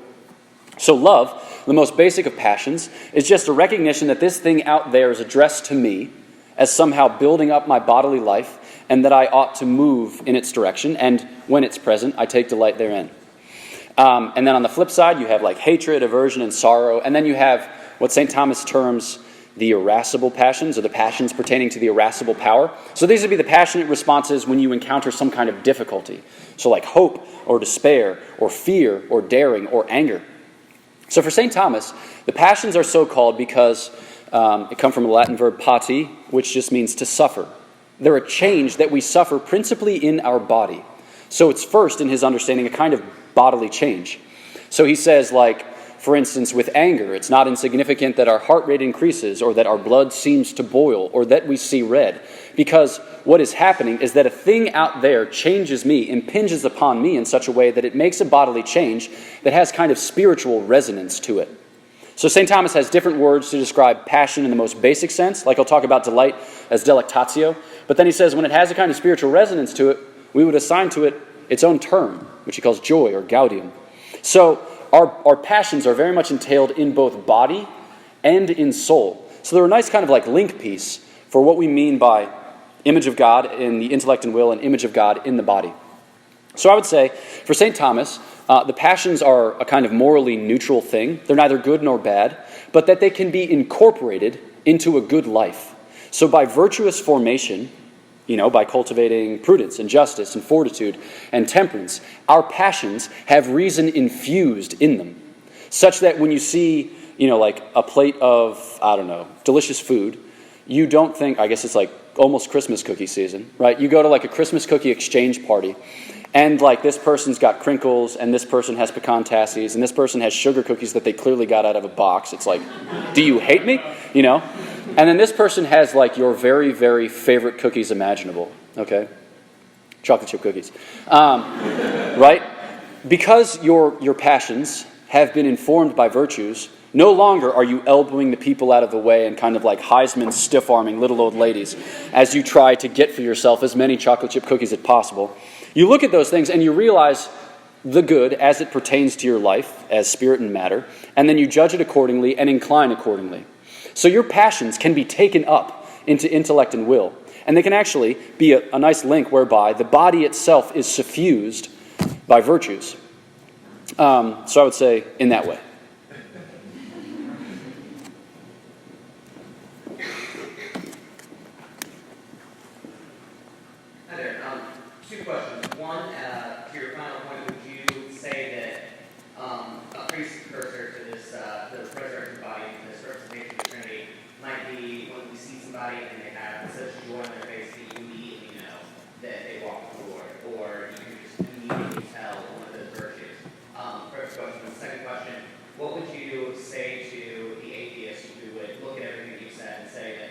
So love, the most basic of passions, is just a recognition that this thing out there is addressed to me as somehow building up my bodily life, and that I ought to move in its direction, and when it's present, I take delight therein. And then on the flip side, you have like hatred, aversion, and sorrow, and then you have what St. Thomas terms the irascible passions, or the passions pertaining to the irascible power. So these would be the passionate responses when you encounter some kind of difficulty. So like hope, or despair, or fear, or daring, or anger. So for St. Thomas, the passions are so called because it comes from the Latin verb pati, which just means to suffer. They're a change that we suffer principally in our body. So it's first, in his understanding, a kind of bodily change. So he says, like, for instance, with anger, it's not insignificant that our heart rate increases, or that our blood seems to boil, or that we see red. Because what is happening is that a thing out there changes me, impinges upon me in such a way that it makes a bodily change that has kind of spiritual resonance to it. So St. Thomas has different words to describe passion in the most basic sense. Like he'll talk about delight as delectatio. But then he says when it has a kind of spiritual resonance to it, we would assign to it its own term, which he calls joy or gaudium. So our passions are very much entailed in both body and in soul. So they're a nice kind of like link piece for what we mean by image of God in the intellect and will, and image of God in the body. So I would say, for St. Thomas, the passions are a kind of morally neutral thing. They're neither good nor bad, but that they can be incorporated into a good life. So by virtuous formation, by cultivating prudence and justice and fortitude and temperance. Our passions have reason infused in them, such that when you see, like a plate of, delicious food, you don't think, I guess it's like almost Christmas cookie season, right? You go to like a Christmas cookie exchange party, and like this person's got crinkles, and this person has pecan tassies, and this person has sugar cookies that they clearly got out of a box. It's like, do you hate me? And then this person has like your very, very favorite cookies imaginable, okay? Chocolate chip cookies, right? Because your passions have been informed by virtues, no longer are you elbowing the people out of the way and kind of like Heisman stiff-arming little old ladies as you try to get for yourself as many chocolate chip cookies as possible. You look at those things and you realize the good as it pertains to your life as spirit and matter, and then you judge it accordingly and incline accordingly. So your passions can be taken up into intellect and will, and they can actually be a nice link whereby the body itself is suffused by virtues. So I would say in that way. Hi there. Two questions. One, to your final point, would you say that a precursor to this, the resurrection body, this representation of the Trinity, might be when we see somebody and they have such joy on their face that you immediately know that they walk with the Lord, or you can just immediately tell one of those virtues? First question. The second question, what would you say to the atheist who would look at everything you said and say that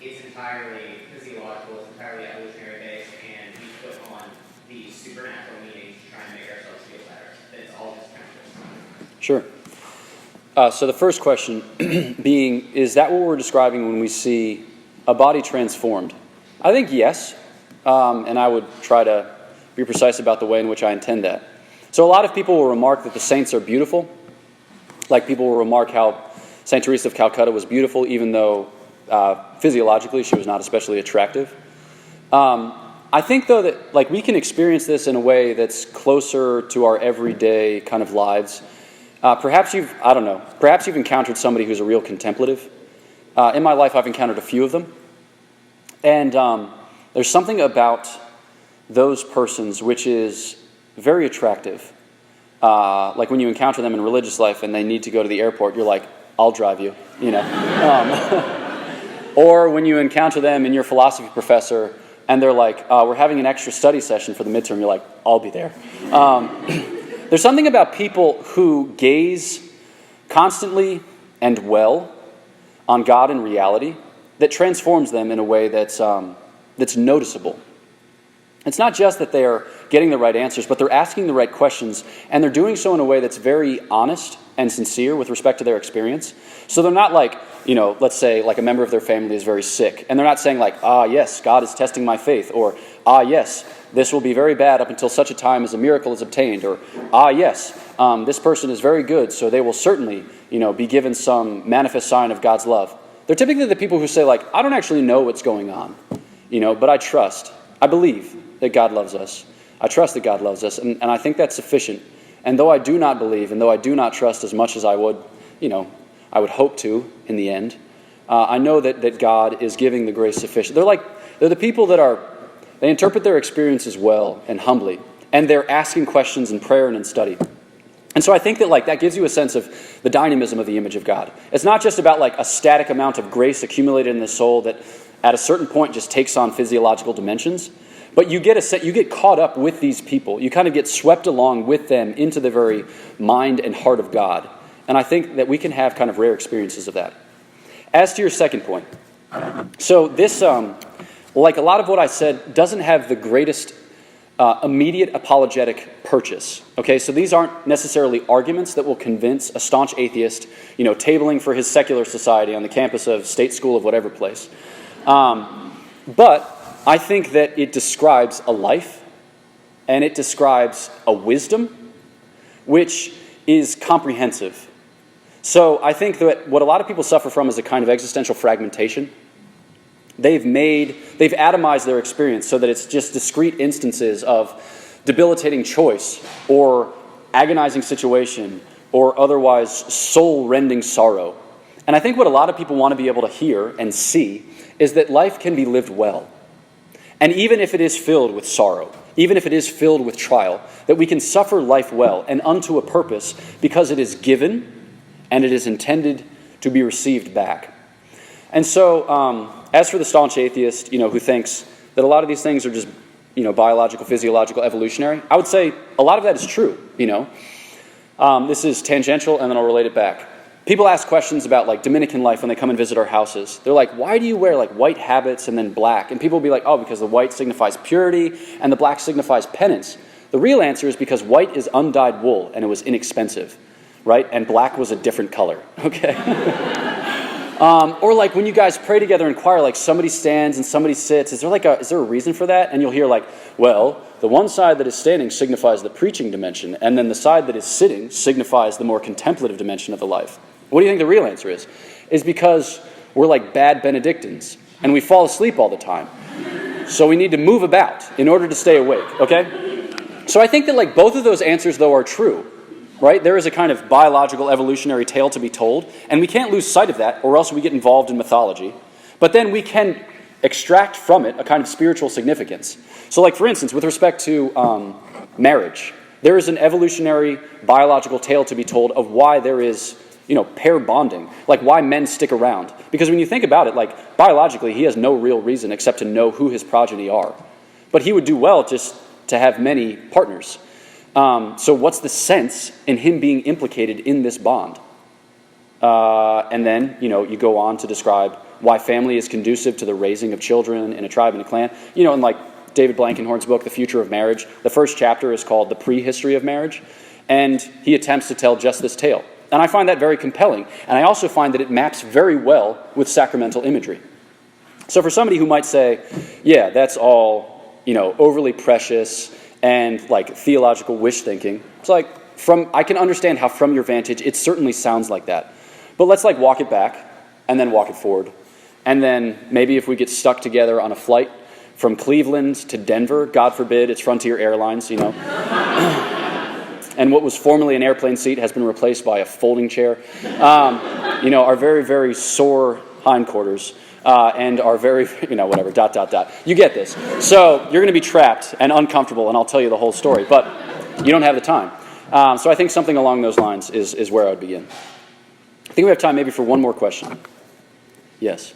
it's entirely physiological, it's entirely evolutionary based, and we put on the supernatural meanings to try and make ourselves feel better? That it's all just chemicals. Sure. So the first question being, is that what we're describing when we see a body transformed? I think yes, and I would try to be precise about the way in which I intend that. So a lot of people will remark that the saints are beautiful, like people will remark how St. Teresa of Calcutta was beautiful, even though physiologically she was not especially attractive. I think, though, that like we can experience this in a way that's closer to our everyday kind of lives. Perhaps you've encountered somebody who's a real contemplative. In my life, I've encountered a few of them. And there's something about those persons which is very attractive. Like when you encounter them in religious life and they need to go to the airport, you're like, I'll drive you, Or when you encounter them in your philosophy professor and they're like, we're having an extra study session for the midterm, you're like, I'll be there. There's something about people who gaze constantly and well on God and reality that transforms them in a way that's noticeable. It's not just that they are getting the right answers, but they're asking the right questions, and they're doing so in a way that's very honest and sincere with respect to their experience. So they're not like, let's say like a member of their family is very sick, and they're not saying like, yes, God is testing my faith, or, yes, this will be very bad up until such a time as a miracle is obtained, or, yes, this person is very good, so they will certainly, be given some manifest sign of God's love. They're typically the people who say like, I don't actually know what's going on, but I trust. I believe that God loves us. I trust that God loves us, and I think that's sufficient. And though I do not believe, and though I do not trust as much as I would, I would hope to in the end, I know that God is giving the grace sufficient. They're the people they interpret their experiences well and humbly, and they're asking questions in prayer and in study. And so I think that that gives you a sense of the dynamism of the image of God. It's not just about a static amount of grace accumulated in the soul that at a certain point just takes on physiological dimensions. But you get caught up with these people. You kind of get swept along with them into the very mind and heart of God. And I think that we can have kind of rare experiences of that. As to your second point, so this, like a lot of what I said, doesn't have the greatest immediate apologetic purchase. Okay, so these aren't necessarily arguments that will convince a staunch atheist, tabling for his secular society on the campus of state school of whatever place. But I think that it describes a life, and it describes a wisdom, which is comprehensive. So I think that what a lot of people suffer from is a kind of existential fragmentation. They've atomized their experience so that it's just discrete instances of debilitating choice, or agonizing situation, or otherwise soul-rending sorrow. And I think what a lot of people want to be able to hear and see is that life can be lived well. And even if it is filled with sorrow, even if it is filled with trial, that we can suffer life well and unto a purpose because it is given and it is intended to be received back. And so, as for the staunch atheist, who thinks that a lot of these things are just, biological, physiological, evolutionary, I would say a lot of that is true, This is tangential, and then I'll relate it back. People ask questions about, Dominican life when they come and visit our houses. They're like, why do you wear, white habits and then black? And people will be like, oh, because the white signifies purity, and the black signifies penance. The real answer is because white is undyed wool, and it was inexpensive, right? And black was a different color, okay? Or when you guys pray together in choir, somebody stands and somebody sits. Is there a reason for that? And you'll hear well, the one side that is standing signifies the preaching dimension, and then the side that is sitting signifies the more contemplative dimension of the life. What do you think the real answer is? Is because we're like bad Benedictines, and we fall asleep all the time. So we need to move about in order to stay awake, okay? So I think that both of those answers, though, are true. Right? There is a kind of biological evolutionary tale to be told, and we can't lose sight of that, or else we get involved in mythology. But then we can extract from it a kind of spiritual significance. So, for instance, with respect to marriage, there is an evolutionary biological tale to be told of why there is, pair bonding, why men stick around. Because when you think about it, biologically, he has no real reason except to know who his progeny are. But he would do well just to have many partners. So what's the sense in him being implicated in this bond? And then, you go on to describe why family is conducive to the raising of children in a tribe and a clan. In David Blankenhorn's book, The Future of Marriage, the first chapter is called The Prehistory of Marriage, and he attempts to tell just this tale. And I find that very compelling, and I also find that it maps very well with sacramental imagery. So for somebody who might say, yeah, that's all, overly precious and theological wish thinking, it's I can understand how from your vantage it certainly sounds like that. But let's walk it back and then walk it forward. And then maybe if we get stuck together on a flight from Cleveland to Denver, God forbid, it's Frontier Airlines, and what was formerly an airplane seat has been replaced by a folding chair, our very, very sore hindquarters and are very, whatever, ... You get this. So you're going to be trapped and uncomfortable, and I'll tell you the whole story, but you don't have the time. So I think something along those lines is where I would begin. I think we have time maybe for one more question. Yes?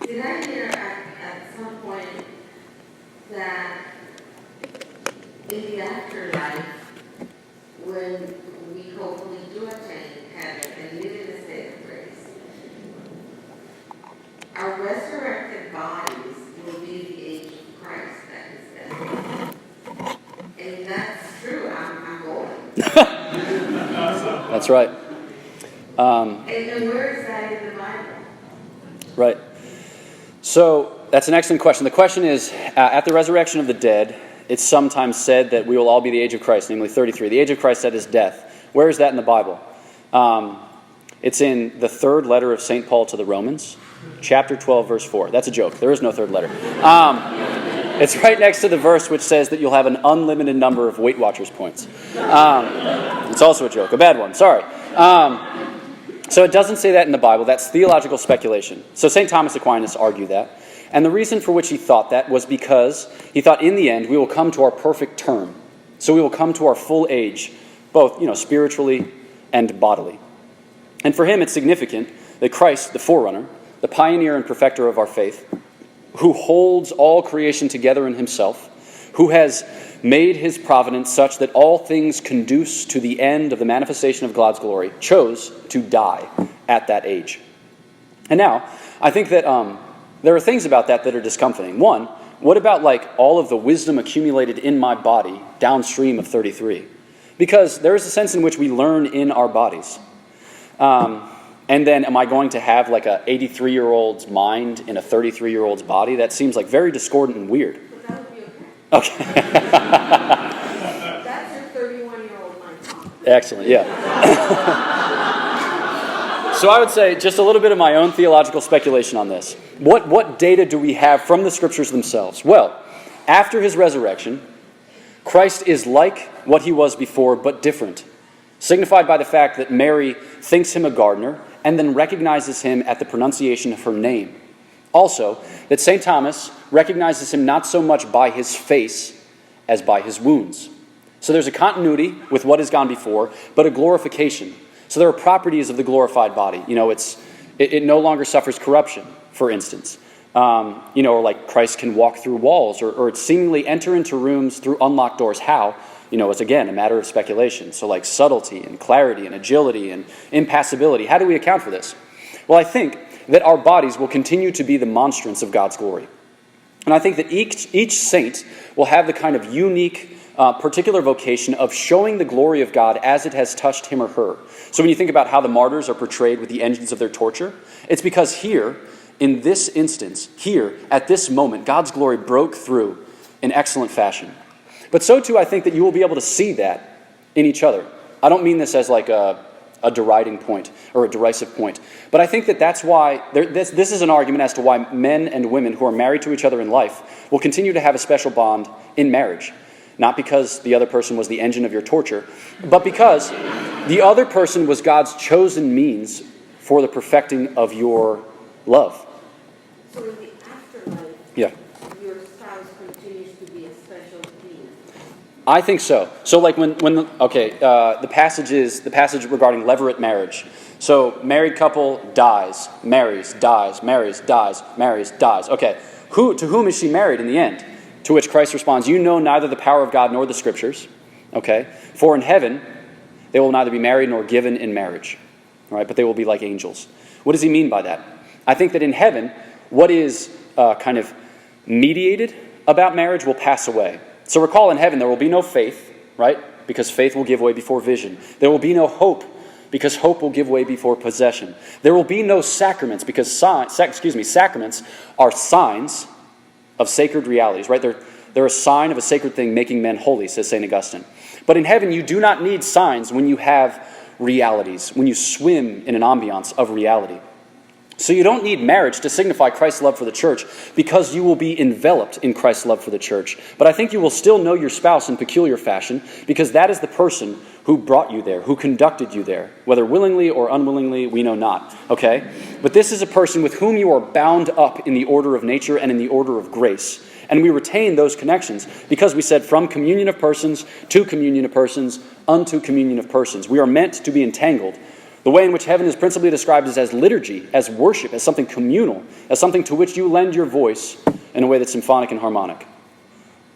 Did I hear at some point that in the afterlife, when we hopefully do attain heaven and live in a state of grace, our resurrected bodies will be the age of Christ that is dead. And that's true. I'm going. That's right. And where is that in the Bible? Right. So that's an excellent question. The question is, at the resurrection of the dead, it's sometimes said that we will all be the age of Christ, namely 33. The age of Christ that is death. Where is that in the Bible? It's in the third letter of St. Paul to the Romans, chapter 12, verse 4. That's a joke. There is no third letter. It's right next to the verse which says that you'll have an unlimited number of Weight Watchers points. It's also a joke. A bad one. Sorry. So it doesn't say that in the Bible. That's theological speculation. So St. Thomas Aquinas argued that. And the reason for which he thought that was because he thought in the end we will come to our perfect term. So we will come to our full age, both spiritually and bodily. And for him it's significant that Christ, the forerunner, the pioneer and perfecter of our faith, who holds all creation together in himself, who has made his providence such that all things conduce to the end of the manifestation of God's glory, chose to die at that age. And now, I think that there are things about that are discomforting. One, what about all of the wisdom accumulated in my body downstream of 33? Because there is a sense in which we learn in our bodies. And then am I going to have a 83-year-old's mind in a 33-year-old's body? That seems very discordant and weird. But that would be okay. Okay. That's your 31-year-old mind. Excellent, yeah. So I would say just a little bit of my own theological speculation on this. What data do we have from the Scriptures themselves? Well, after his resurrection, Christ is like what he was before, but different. signified by the fact that Mary thinks him a gardener and then recognizes him at the pronunciation of her name. Also, that St. Thomas recognizes him not so much by his face as by his wounds. So there's a continuity with what has gone before, but a glorification. So there are properties of the glorified body. It no longer suffers corruption, for instance. Or like Christ can walk through walls or seemingly enter into rooms through unlocked doors. How? It's again a matter of speculation. So like subtlety and clarity and agility and impassibility. How do we account for this? Well, I think that our bodies will continue to be the monstrance of God's glory. And I think that each saint will have the kind of unique, particular vocation of showing the glory of God as it has touched him or her. So when you think about how the martyrs are portrayed with the engines of their torture, it's because here, in this instance, here, at this moment, God's glory broke through in excellent fashion. But so too, I think that you will be able to see that in each other. I don't mean this as like a deriding point or a derisive point. But I think that that's why, this is an argument as to why men and women who are married to each other in life will continue to have a special bond in marriage. Not because the other person was the engine of your torture, but because the other person was God's chosen means for the perfecting of your love. So in the afterlife, Yeah. your spouse continues to be a special being. I think so. So like the passage regarding levirate marriage. So married couple dies, marries, dies, marries, dies, marries, dies. Okay, to whom is she married in the end? To which Christ responds, you know neither the power of God nor the Scriptures. Okay, for in heaven they will neither be married nor given in marriage. All right, but they will be like angels. What does he mean by that? I think that in heaven, what is kind of mediated about marriage will pass away. So recall, in heaven there will be no faith, right? Because faith will give way before vision. There will be no hope, because hope will give way before possession. There will be no sacraments, because sacraments are signs of sacred realities, right? They're a sign of a sacred thing making men holy, says St. Augustine. But in heaven you do not need signs when you have realities, when you swim in an ambiance of reality. So you don't need marriage to signify Christ's love for the church, because you will be enveloped in Christ's love for the church. But I think you will still know your spouse in peculiar fashion, because that is the person who brought you there, who conducted you there. Whether willingly or unwillingly, we know not. Okay? But this is a person with whom you are bound up in the order of nature and in the order of grace. And we retain those connections because we said from communion of persons to communion of persons unto communion of persons. We are meant to be entangled. The way in which heaven is principally described is as liturgy, as worship, as something communal, as something to which you lend your voice in a way that's symphonic and harmonic.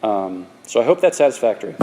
So I hope that's satisfactory.